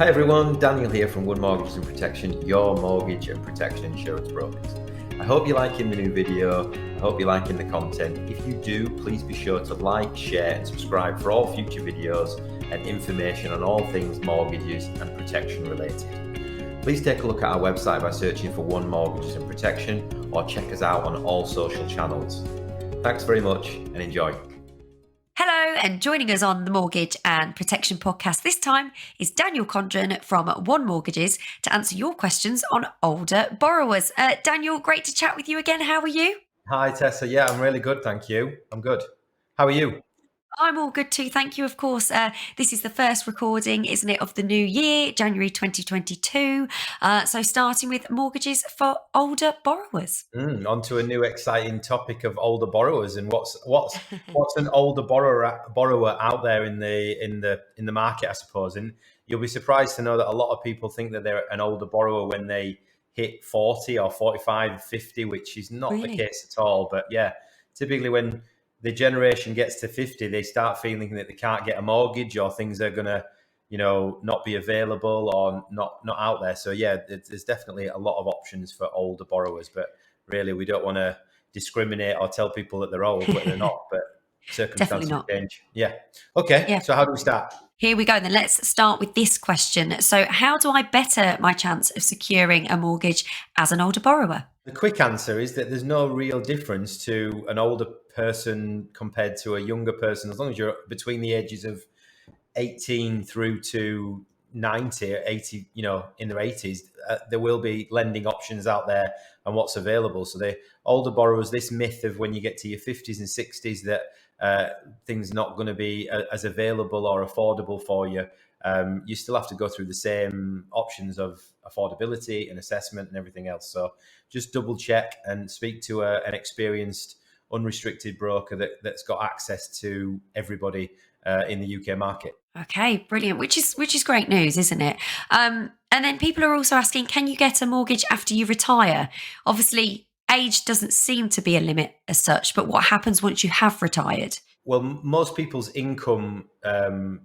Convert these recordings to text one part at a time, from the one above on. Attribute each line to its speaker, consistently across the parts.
Speaker 1: Hi everyone, Daniel here from One Mortgages and Protection, your mortgage and protection insurance brokers. I hope you're liking the new video, I hope you're liking the content. If you do, please be sure to like, share and subscribe for all future videos and information on all things mortgages and protection related. Please take a look at our website by searching for One Mortgages and Protection or check us out on all social channels. Thanks very much and enjoy.
Speaker 2: Hello, and joining us on the Mortgage and Protection podcast this time is Daniel Condren from One Mortgages to answer your questions on older borrowers. Daniel, great to chat with you again. How are you?
Speaker 1: Hi Tessa, yeah, I'm really good, thank you. I'm good. How are you?
Speaker 2: I'm all good too, thank you. Of course, this is the first recording, isn't it, of the new year, January 2022. So starting with mortgages for older borrowers.
Speaker 1: On to a new exciting topic of older borrowers and what's an older borrower out there in the market, I suppose. And you'll be surprised to know that a lot of people think that they're an older borrower when they hit 40 or 45, 50, which is not the case at all. But yeah, typically when the generation gets to 50, they start feeling that they can't get a mortgage or things are going to, not be available or not out there. So yeah, there's definitely a lot of options for older borrowers, but really we don't want to discriminate or tell people that they're old when they're not, but circumstances change. Yeah. Okay. Yeah. So how do we start?
Speaker 2: Here we go. Then let's start with this question. So how do I better my chance of securing a mortgage as an older borrower?
Speaker 1: The quick answer is that there's no real difference to an older person compared to a younger person. As long as you're between the ages of 18 through to 90 or 80, in their 80s, there will be lending options out there and what's available. So the older borrowers, this myth of when you get to your 50s and 60s that things not going to be as available or affordable for you, you still have to go through the same options of affordability and assessment and everything else. So just double check and speak to an experienced, unrestricted broker that's got access to everybody in the UK market.
Speaker 2: Okay, brilliant. Which is great news, isn't it? And then people are also asking, can you get a mortgage after you retire? Obviously, age doesn't seem to be a limit as such, but what happens once you have retired?
Speaker 1: Well, most people's income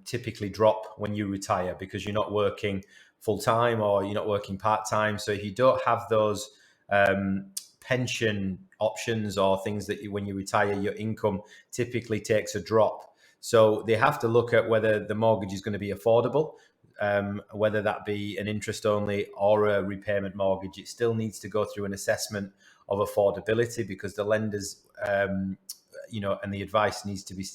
Speaker 1: typically drop when you retire because you're not working full time or you're not working part time. So if you don't have those pension options or things that when you retire, your income typically takes a drop. So they have to look at whether the mortgage is going to be affordable, whether that be an interest only or a repayment mortgage. It still needs to go through an assessment of affordability because the lenders, and the advice needs to be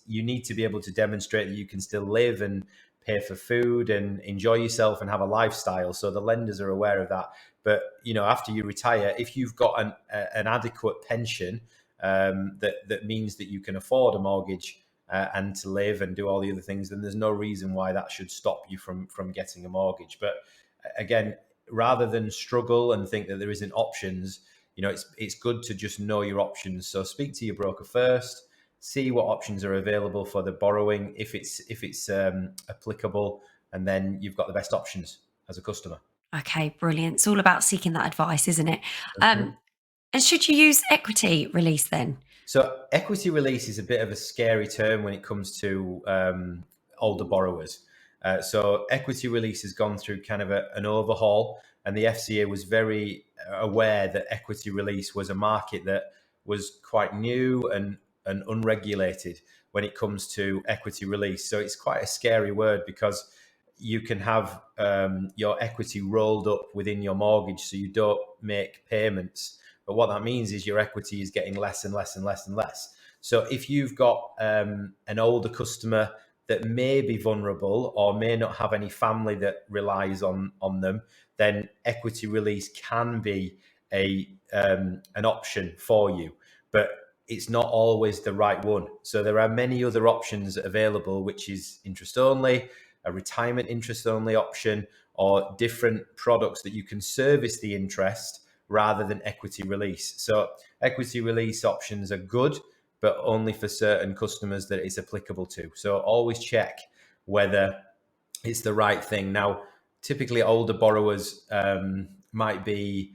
Speaker 1: you need to be able to demonstrate that you can still live and pay for food and enjoy yourself and have a lifestyle. So the lenders are aware of that. But, after you retire, if you've got an adequate pension, that means that you can afford a mortgage and to live and do all the other things, then there's no reason why that should stop you from getting a mortgage. But again, rather than struggle and think that there isn't options, it's good to just know your options. So speak to your broker first, see what options are available for the borrowing, if it's applicable, and then you've got the best options as a customer.
Speaker 2: Okay, brilliant. It's all about seeking that advice, isn't it? And should you use equity release then?
Speaker 1: So equity release is a bit of a scary term when it comes to older borrowers. So equity release has gone through kind of an overhaul, and the FCA was very aware that equity release was a market that was quite new and unregulated when it comes to equity release. So it's quite a scary word because you can have your equity rolled up within your mortgage so you don't make payments. But what that means is your equity is getting less and less and less and less. So if you've got an older customer that may be vulnerable or may not have any family that relies on them, then equity release can be an option for you. But it's not always the right one. So there are many other options available, which is interest only, a retirement interest only option, or different products that you can service the interest rather than equity release. So equity release options are good, but only for certain customers that it's applicable to. So always check whether it's the right thing. Now, typically older borrowers might be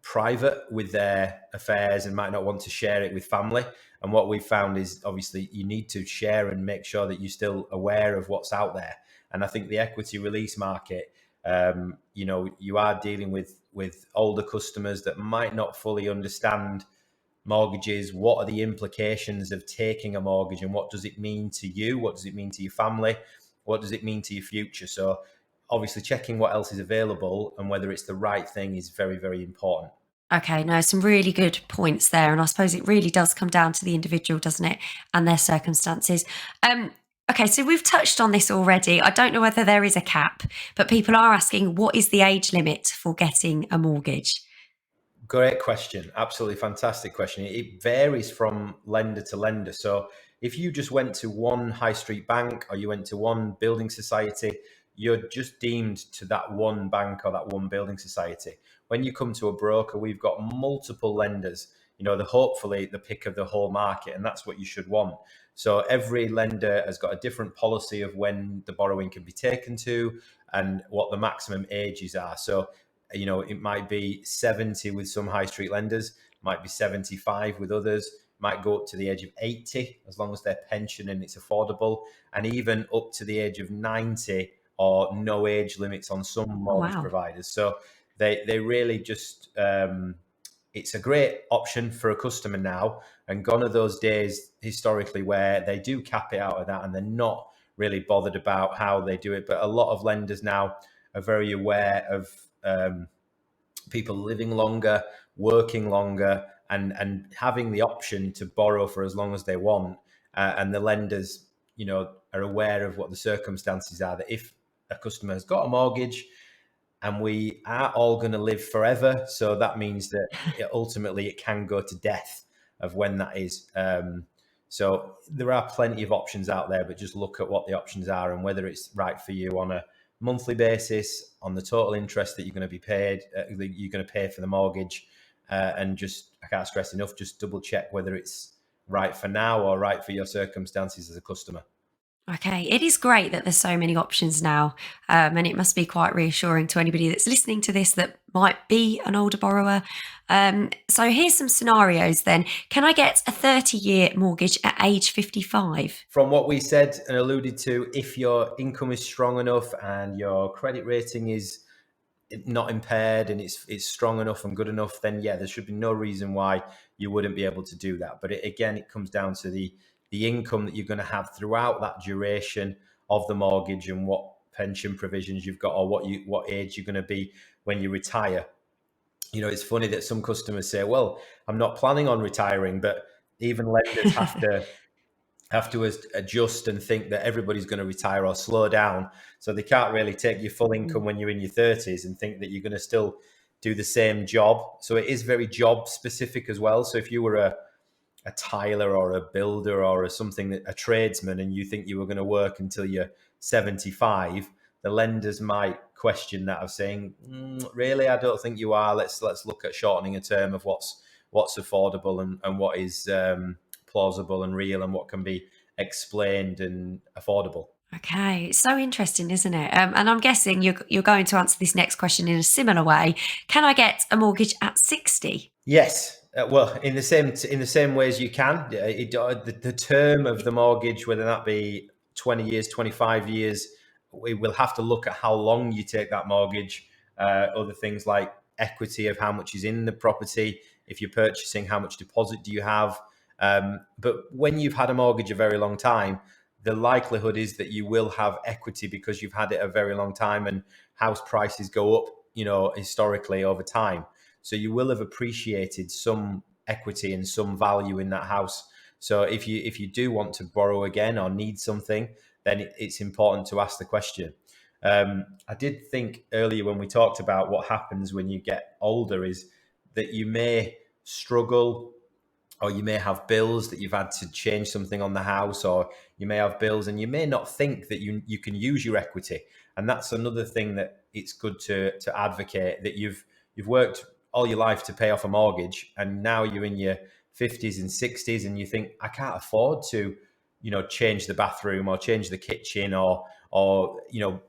Speaker 1: private with their affairs and might not want to share it with family. And what we've found is obviously you need to share and make sure that you're still aware of what's out there. And I think the equity release market, you are dealing with older customers that might not fully understand mortgages. What are the implications of taking a mortgage, and what does it mean to you? What does it mean to your family? What does it mean to your future? So obviously checking what else is available and whether it's the right thing is very, very important.
Speaker 2: Okay, no, some really good points there. And I suppose it really does come down to the individual, doesn't it? And their circumstances. Okay, so we've touched on this already. I don't know whether there is a cap, but people are asking, what is the age limit for getting a mortgage?
Speaker 1: Great question. Absolutely fantastic question. It varies from lender to lender. So if you just went to one high street bank or you went to one building society, you're just deemed to that one bank or that one building society. When you come to a broker, we've got multiple lenders, hopefully the pick of the whole market, and that's what you should want. So every lender has got a different policy of when the borrowing can be taken to and what the maximum ages are. So it might be 70 with some high street lenders, might be 75 with others, might go up to the age of 80 as long as they're pension and it's affordable, and even up to the age of 90 or no age limits on some mortgage
Speaker 2: Wow.
Speaker 1: providers. So they really just it's a great option for a customer now, and gone are those days historically where they do cap it out of that and they're not really bothered about how they do it. But a lot of lenders now are very aware of people living longer, working longer, and having the option to borrow for as long as they want. And the lenders, are aware of what the circumstances are. That if a customer has got a mortgage, and we are all going to live forever, so that means that ultimately it can go to death of when that is. So there are plenty of options out there, but just look at what the options are and whether it's right for you on a monthly basis, on the total interest that you're going to be paid, you're going to pay for the mortgage, and just, I can't stress enough, just double check whether it's right for now or right for your circumstances as a customer.
Speaker 2: Okay, it is great that there's so many options now, and it must be quite reassuring to anybody that's listening to this that might be an older borrower. So here's some scenarios then. Can I get a 30-year mortgage at age 55?
Speaker 1: From what we said and alluded to, if your income is strong enough and your credit rating is not impaired and it's strong enough and good enough, then yeah, there should be no reason why you wouldn't be able to do that. But it comes down to the income that you're going to have throughout that duration of the mortgage and what pension provisions you've got, or what age you're going to be when you retire. It's funny that some customers say, well, I'm not planning on retiring, but even lenders have to adjust and think that everybody's going to retire or slow down. So they can't really take your full income when you're in your 30s and think that you're going to still do the same job. So it is very job specific as well. So if you were a tiler or a builder or a tradesman, and you think you were going to work until you're 75, the lenders might question that of saying, really, I don't think you are. Let's look at shortening a term of what's affordable and what is plausible and real and what can be explained and affordable.
Speaker 2: Okay, it's so interesting, isn't it? And I'm guessing you're going to answer this next question in a similar way. Can I get a mortgage at 60?
Speaker 1: Yes. Well, in the same ways you can. The term of the mortgage, whether that be 20 years, 25 years, we will have to look at how long you take that mortgage. Other things like equity of how much is in the property. If you're purchasing, how much deposit do you have? But when you've had a mortgage a very long time, the likelihood is that you will have equity because you've had it a very long time, and house prices go up, historically over time. So you will have appreciated some equity and some value in that house. So if you do want to borrow again or need something, then it's important to ask the question. I did think earlier when we talked about what happens when you get older is that you may struggle, or you may have bills that you've had to change something on the house, or you may have bills and you may not think that you can use your equity. And that's another thing that it's good to advocate, that you've worked all your life to pay off a mortgage, and now you're in your 50s and 60s and you think, I can't afford to change the bathroom or change the kitchen or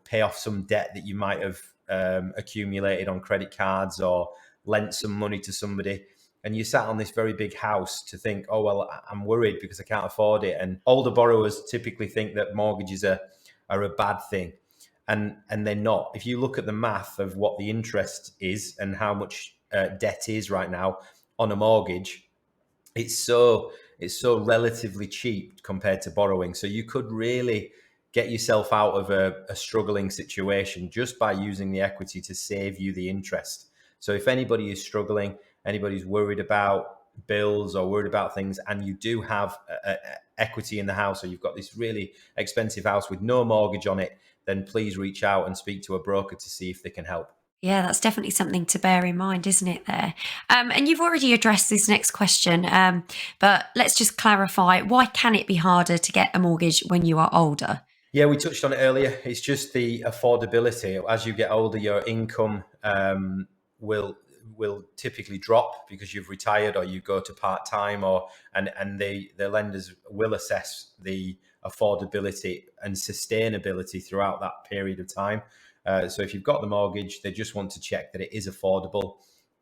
Speaker 1: pay off some debt that you might have accumulated on credit cards or lent some money to somebody. And you sat on this very big house to think, oh, well, I'm worried because I can't afford it. And older borrowers typically think that mortgages are a bad thing. and they're not. If you look at the math of what the interest is and how much debt is right now on a mortgage, it's so relatively cheap compared to borrowing. So you could really get yourself out of a struggling situation just by using the equity to save you the interest. So if anybody is struggling, anybody's worried about bills or worried about things, and you do have equity in the house, or you've got this really expensive house with no mortgage on it, then please reach out and speak to a broker to see if they can help.
Speaker 2: Yeah, that's definitely something to bear in mind, isn't it, there? And you've already addressed this next question, but let's just clarify, why can it be harder to get a mortgage when you are older?
Speaker 1: Yeah, we touched on it earlier. It's just the affordability. As you get older, your income will typically drop because you've retired or you go to part time, or and the lenders will assess the affordability and sustainability throughout that period of time. So if you've got the mortgage, they just want to check that it is affordable.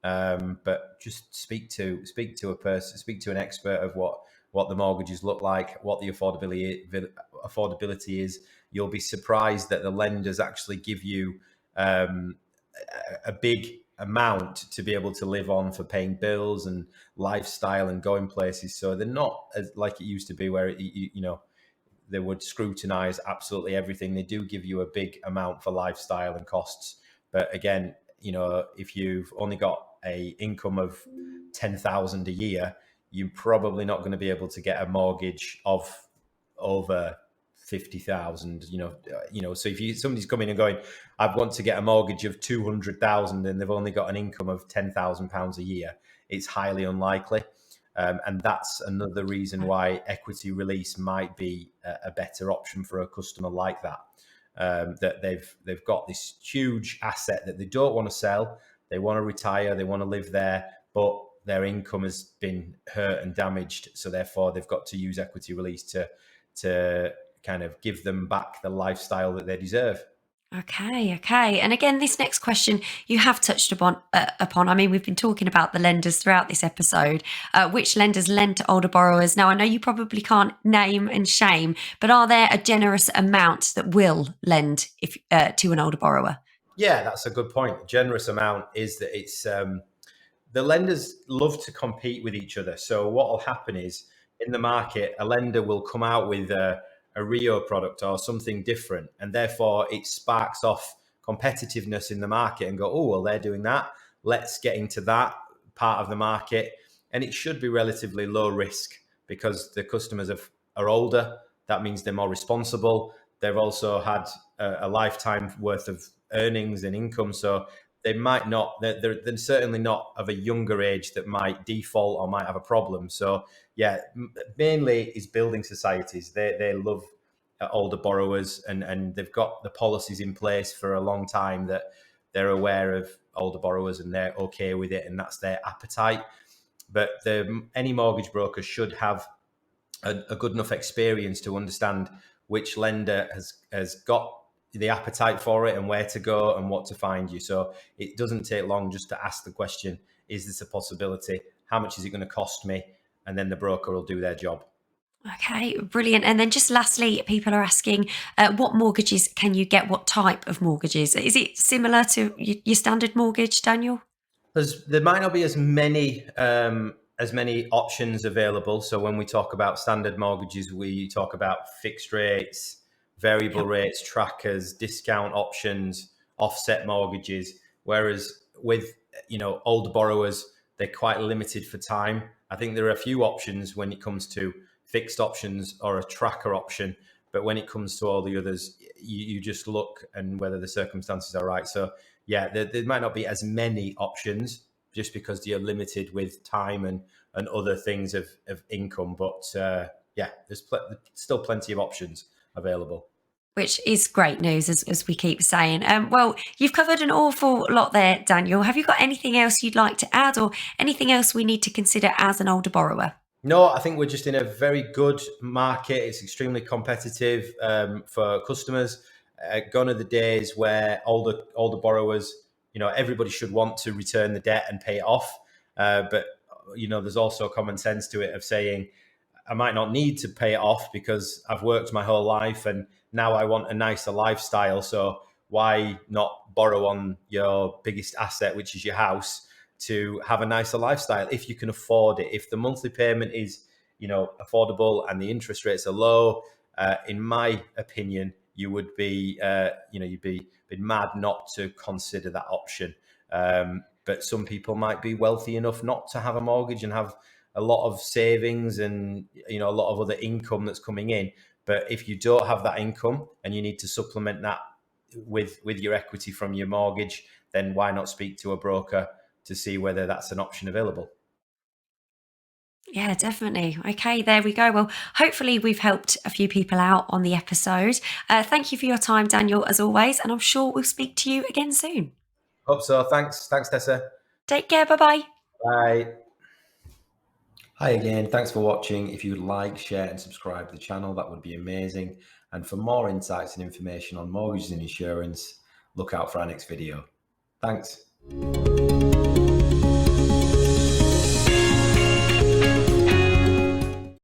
Speaker 1: But just speak to a person, speak to an expert of what the mortgages look like, what the affordability is. You'll be surprised that the lenders actually give you a big amount to be able to live on for paying bills and lifestyle and going places. So they're not as like it used to be, where they would scrutinize absolutely everything. They do give you a big amount for lifestyle and costs. But again, if you've only got a income of 10,000 a year, you're probably not going to be able to get a mortgage of over 50,000. So if somebody's coming and going, I want to get a mortgage of 200,000, and they've only got an income of £10,000 a year, it's highly unlikely. And that's another reason why equity release might be a better option for a customer like that. That they've got this huge asset that they don't want to sell. They want to retire. They want to live there, but their income has been hurt and damaged. So therefore, they've got to use equity release to kind of give them back the lifestyle that they deserve.
Speaker 2: Okay. And again, this next question you have touched upon. I mean, we've been talking about the lenders throughout this episode. Which lenders lend to older borrowers? Now, I know you probably can't name and shame, but are there a generous amount that will lend to an older borrower?
Speaker 1: Yeah, that's a good point. Generous amount is that it's the lenders love to compete with each other. So what will happen is, in the market, a lender will come out with a Rio product or something different, and therefore it sparks off competitiveness in the market and go, oh, well, they're doing that. Let's get into that part of the market. And it should be relatively low risk because the customers are older. That means they're more responsible. They've also had a lifetime worth of earnings and income. So they might not, they're certainly not of a younger age that might default or might have a problem. So yeah, mainly is building societies. They love older borrowers, and they've got the policies in place for a long time that they're aware of older borrowers and they're okay with it, and that's their appetite. But any mortgage broker should have a good enough experience to understand which lender has got the appetite for it and where to go and what to find you. So it doesn't take long just to ask the question, is this a possibility? How much is it going to cost me? And then the broker will do their job.
Speaker 2: Okay, brilliant. And then just lastly, people are asking, what mortgages can you get? What type of mortgages? Is it similar to your standard mortgage, Daniel?
Speaker 1: There might not be as many options available. So when we talk about standard mortgages, we talk about fixed rates, variable rates, trackers, discount options, offset mortgages. Whereas with older borrowers, they're quite limited for time. I think there are a few options when it comes to fixed options or a tracker option, but when it comes to all the others, you just look and whether the circumstances are right. So yeah, there might not be as many options just because you're limited with time and other things of income. But yeah, there's still plenty of options available.
Speaker 2: Which is great news, as we keep saying. Well, you've covered an awful lot there, Daniel. Have you got anything else you'd like to add, or anything else we need to consider as an older borrower?
Speaker 1: No, I think we're just in a very good market. It's extremely competitive for customers. Gone are the days where older borrowers, everybody should want to return the debt and pay it off. But there's also common sense to it of saying, I might not need to pay it off because I've worked my whole life and now I want a nicer lifestyle. So why not borrow on your biggest asset, which is your house, to have a nicer lifestyle if you can afford it? If the monthly payment is, affordable and the interest rates are low, in my opinion, you would be, you'd be mad not to consider that option. But some people might be wealthy enough not to have a mortgage and have a lot of savings and a lot of other income that's coming in. But if you don't have that income and you need to supplement that with your equity from your mortgage, then why not speak to a broker to see whether that's an option available?
Speaker 2: Yeah, definitely. Okay, there we go. Well, hopefully we've helped a few people out on the episode. Thank you for your time, Daniel, as always, and I'm sure we'll speak to you again soon.
Speaker 1: Hope so. Thanks, Tessa.
Speaker 2: Take care. Bye-bye.
Speaker 1: Bye. Hi again. Thanks for watching. If you'd like, share and subscribe to the channel, that would be amazing. And for more insights and information on mortgages and insurance, look out for our next video. Thanks.